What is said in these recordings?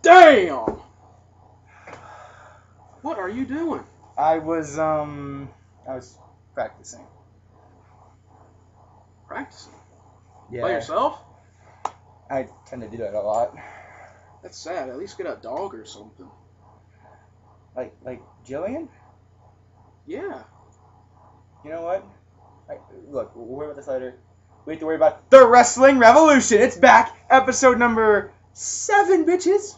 Damn! What are you doing? I was practicing. Practicing? Yeah. By yourself? I tend to do that a lot. That's sad. At least get a dog or something. Like Jillian? Yeah. You know what? Look, we'll worry about this later. We have to worry about the Wrestling Revolution. It's back. Episode number 7, bitches.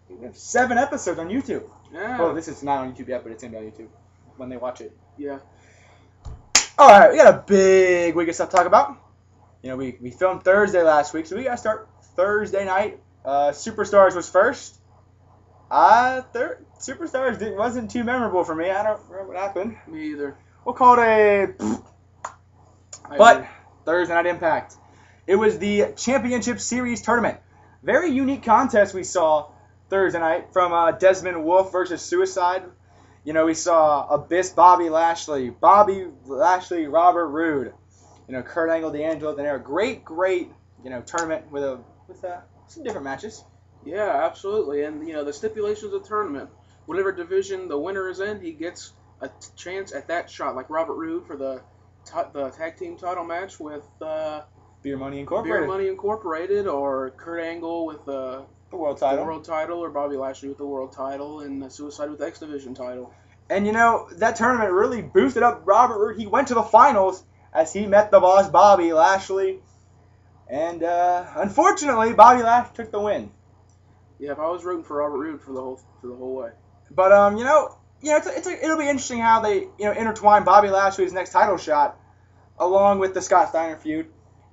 We have 7 episodes on YouTube. Yeah. Well, this is not on YouTube yet, but it's going to be on YouTube when they watch it. Yeah. Alright, we got a big week of stuff to talk about. You know, we filmed Thursday last week, so we got to start Thursday night. Superstars was first. Superstars wasn't too memorable for me. I don't remember what happened. Me either. We'll call it a... But Thursday Night Impact. It was the Championship Series tournament. Very unique contest we saw Thursday night from Desmond Wolfe versus Suicide. You know, we saw Abyss, Bobby Lashley, Robert Roode. You know, Kurt Angle, D'Angelo, Danero. Great, you know, tournament with some different matches. Yeah, absolutely. And, you know, the stipulations of the tournament. Whatever division the winner is in, he gets a chance at that shot. Like Robert Roode for the tag team title match with Beer Money Incorporated. Or Kurt Angle with the world title, or Bobby Lashley with the world title, and Suicide with the X Division title. And you know, that tournament really boosted up Robert Roode. He went to the finals as he met the boss Bobby Lashley, and unfortunately, Bobby Lashley took the win. Yeah, if I was rooting for Robert Roode for the whole way. But you know, it'll be interesting how they intertwine Bobby Lashley's next title shot along with the Scott Steiner feud,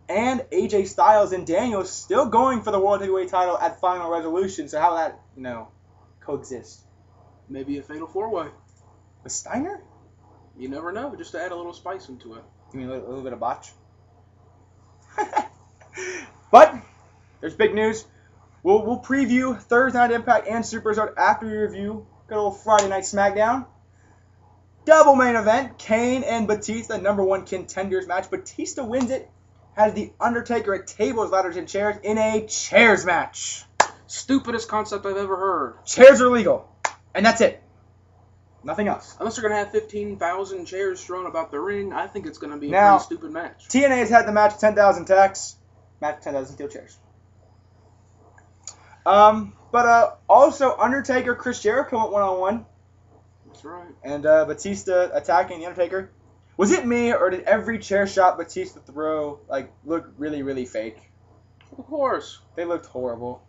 and AJ Styles and Daniels still going for the World Heavyweight title at Final Resolution. So how that coexist? Maybe a fatal 4-way. With Steiner? You never know. Just to add a little spice into it. You mean a little bit of botch? But there's big news. We'll preview Thursday Night Impact and Superstars after we review good old Friday Night Smackdown. Double main event, Kane and Batista, #1 contenders match. Batista wins it, has The Undertaker at tables, ladders, and chairs in a chairs match. Stupidest concept I've ever heard. Chairs are legal, and that's it. Nothing else. Unless they're going to have 15,000 chairs thrown about the ring, I think it's going to be a pretty stupid match. TNA has had the match 10,000 tacks, match 10,000 steel chairs. But also Undertaker, Chris Jericho went one-on-one. That's right. And Batista attacking The Undertaker. Was it me, or did every chair shot Batista throw look really, really fake? Of course. They looked horrible.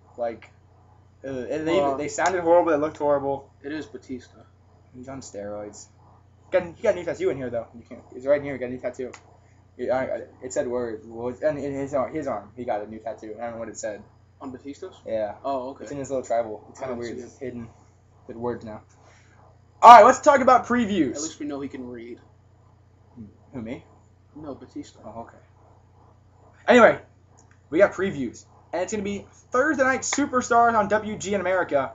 They sounded horrible. They looked horrible. It is Batista. He's on steroids. He got a new tattoo in here though. It's right in here. He got a new tattoo. It said words. And in his arm, he got a new tattoo. I don't know what it said. On Batista's? Yeah. Oh, okay. It's in his little tribal. It's kind of weird. It's hidden with words now. All right, let's talk about previews. At least we know he can read. Who, me? No, Batista. Oh, okay. Anyway, we got previews. And it's going to be Thursday Night Superstars on WGN America.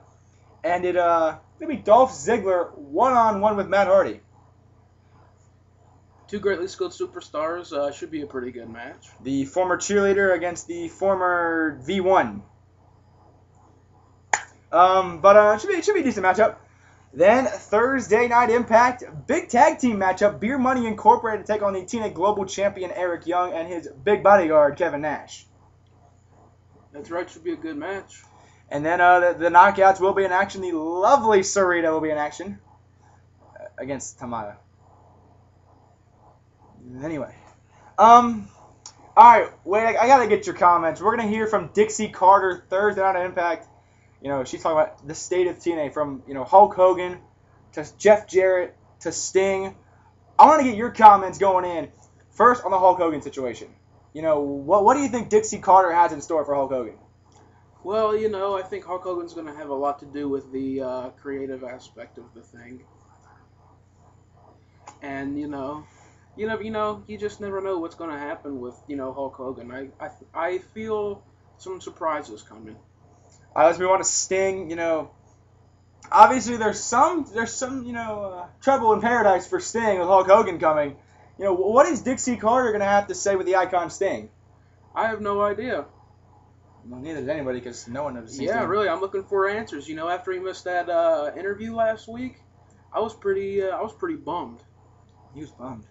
And it's going to be Dolph Ziggler one-on-one with Matt Hardy. Two greatly skilled superstars. Should be a pretty good match. The former cheerleader against the former V1. But it should be a decent matchup. Then Thursday Night Impact, big tag team matchup. Beer Money Incorporated to take on the TNA Global Champion Eric Young and his big bodyguard Kevin Nash. That's right. Should be a good match. And then the knockouts will be in action. The lovely Sarita will be in action against Tamaya. Anyway, all right, wait, I gotta get your comments. We're gonna hear from Dixie Carter Thursday Night Impact. You know, she's talking about the state of TNA from Hulk Hogan to Jeff Jarrett to Sting. I want to get your comments going in first on the Hulk Hogan situation. What do you think Dixie Carter has in store for Hulk Hogan? Well, I think Hulk Hogan's gonna have a lot to do with the creative aspect of the thing, and you just never know what's going to happen with, Hulk Hogan. I feel some surprises coming. As we want to Sting, obviously there's some trouble in paradise for Sting with Hulk Hogan coming. What is Dixie Carter going to have to say with the icon Sting? I have no idea. Well, neither does anybody because no one knows. Yeah, really, I'm looking for answers. You know, after he missed that interview last week, I was pretty bummed. He was bummed.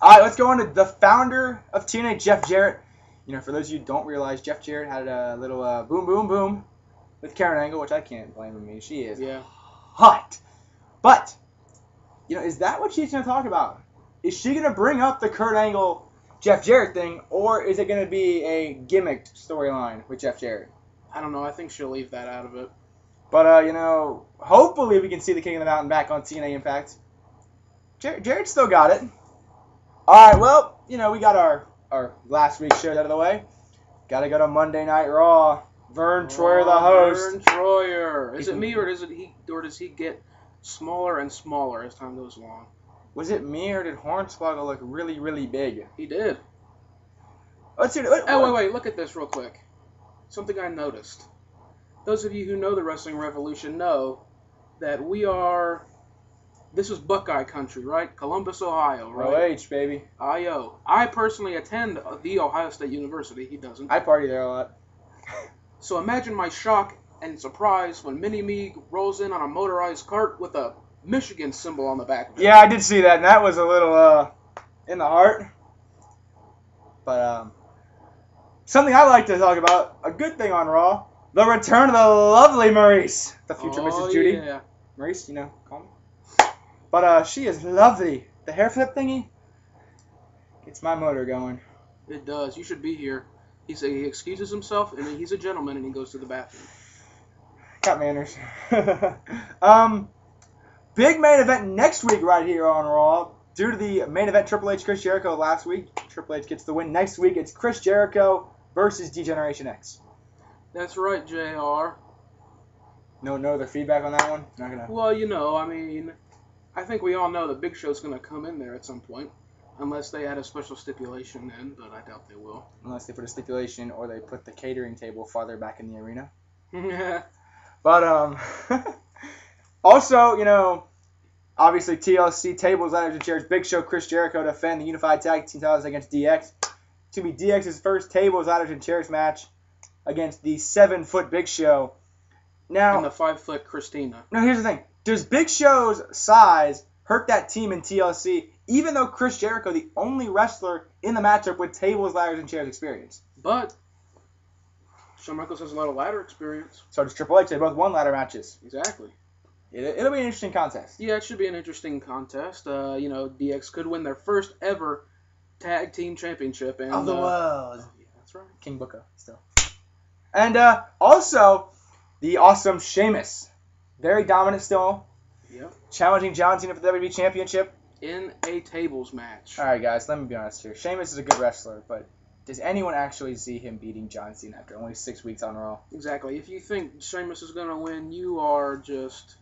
All right, let's go on to the founder of TNA, Jeff Jarrett. You know, for those of you who don't realize, Jeff Jarrett had a little boom, boom, boom with Karen Angle, which I can't blame me. She is hot. But, you know, is that what she's going to talk about? Is she going to bring up the Kurt Angle, Jeff Jarrett thing, or is it going to be a gimmicked storyline with Jeff Jarrett? I don't know. I think she'll leave that out of it. But, you know, hopefully we can see the King of the Mountain back on TNA Impact. Jarrett still got it. All right, well, you know, we got our last week's shows out of the way. Got to go to Monday Night Raw. Vern Troyer, the host. Vern Troyer. Is it me, or does he get smaller and smaller as time goes along? Was it me, or did Hornswoggle look really, really big? He did. Let's see. Wait, look at this real quick. Something I noticed. Those of you who know the Wrestling Revolution know that this is Buckeye country, right? Columbus, Ohio, right? OH, baby. I.O. I personally attend the Ohio State University. He doesn't. I party there a lot. So imagine my shock and surprise when Mini-Me rolls in on a motorized cart with a Michigan symbol on the back of it. Yeah, I did see that, and that was a little in the heart. But something I like to talk about, a good thing on Raw, the return of the lovely Maryse, the future Mrs. Judy. Yeah. Maryse, you know, call me. But she is lovely. The hair flip thingy gets my motor going. It does. You should be here. He excuses himself, and then he's a gentleman, and he goes to the bathroom. Got manners. Big main event next week right here on Raw. Due to the main event Triple H Chris Jericho last week, Triple H gets the win. Next week it's Chris Jericho versus D-Generation X. That's right, JR. No other feedback on that one? Not gonna. Well, you know, I mean, I think we all know the Big Show's going to come in there at some point. Unless they add a special stipulation in, but I doubt they will. Unless they put a stipulation or they put the catering table farther back in the arena. Yeah. But, also, you know, obviously TLC tables, ladders, and chairs. Big Show, Chris Jericho defend the unified tag team titles against DX. To be DX's first tables, ladders, and chairs match against the 7-foot Big Show. Now, and the 5-foot Christina. Now, here's the thing. Does Big Show's size hurt that team in TLC, even though Chris Jericho, the only wrestler in the matchup with tables, ladders, and chairs experience? But Shawn Michaels has a lot of ladder experience. So does Triple H. They both won ladder matches. Exactly. It'll be an interesting contest. Yeah, it should be an interesting contest. You know, DX could win their first ever tag team championship. And, of the world. Yeah, that's right. King Booker, still. And also, the awesome Sheamus. Very dominant still. Yep. Challenging John Cena for the WWE Championship. In a tables match. All right, guys, let me be honest here. Sheamus is a good wrestler, but does anyone actually see him beating John Cena after only 6 weeks on Raw? Exactly. If you think Sheamus is going to win, you are just...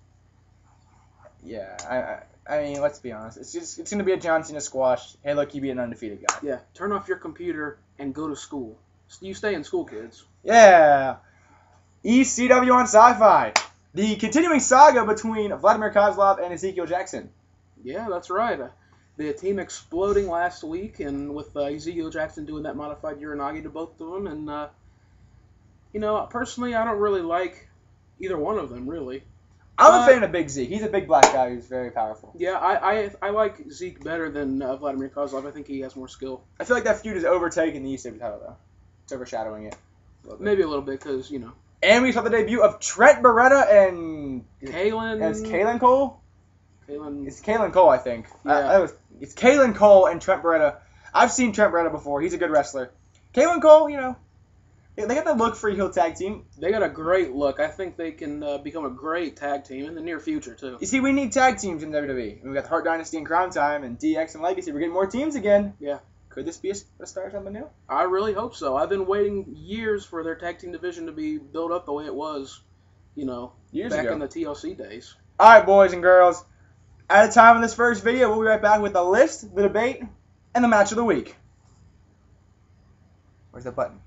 Yeah, I mean, let's be honest. It's going to be a John Cena squash. Hey, look, you be an undefeated guy. Yeah, turn off your computer and go to school. You stay in school, kids. Yeah. ECW on Sci-Fi. The continuing saga between Vladimir Kozlov and Ezekiel Jackson. Yeah, that's right. The team exploding last week, and with Ezekiel Jackson doing that modified Uranagi to both of them. And, you know, personally, I don't really like either one of them, really. I'm a fan of Big Zeke. He's a big black guy who's very powerful. Yeah, I like Zeke better than Vladimir Kozlov. I think he has more skill. I feel like that feud is overtaking the ECW title, though. It's overshadowing it. Maybe a little bit, because, you know. And we saw the debut of Trent Beretta and... Kalen. It's Kalen Cole? Kalen. It's Kalen Cole, I think. Yeah. It's Kalen Cole and Trent Beretta. I've seen Trent Beretta before. He's a good wrestler. Kalen Cole, you know, they got the look for a heel tag team. They got a great look. I think they can become a great tag team in the near future, too. You see, we need tag teams in WWE. We got the Hart Dynasty and Crown Time and DX and Legacy. We're getting more teams again. Yeah. Could this be a start of something new? I really hope so. I've been waiting years for their tag team division to be built up the way it was, you know, back in the TLC days. All right, boys and girls. At a time in this first video, we'll be right back with the list, the debate, and the match of the week. Where's the button?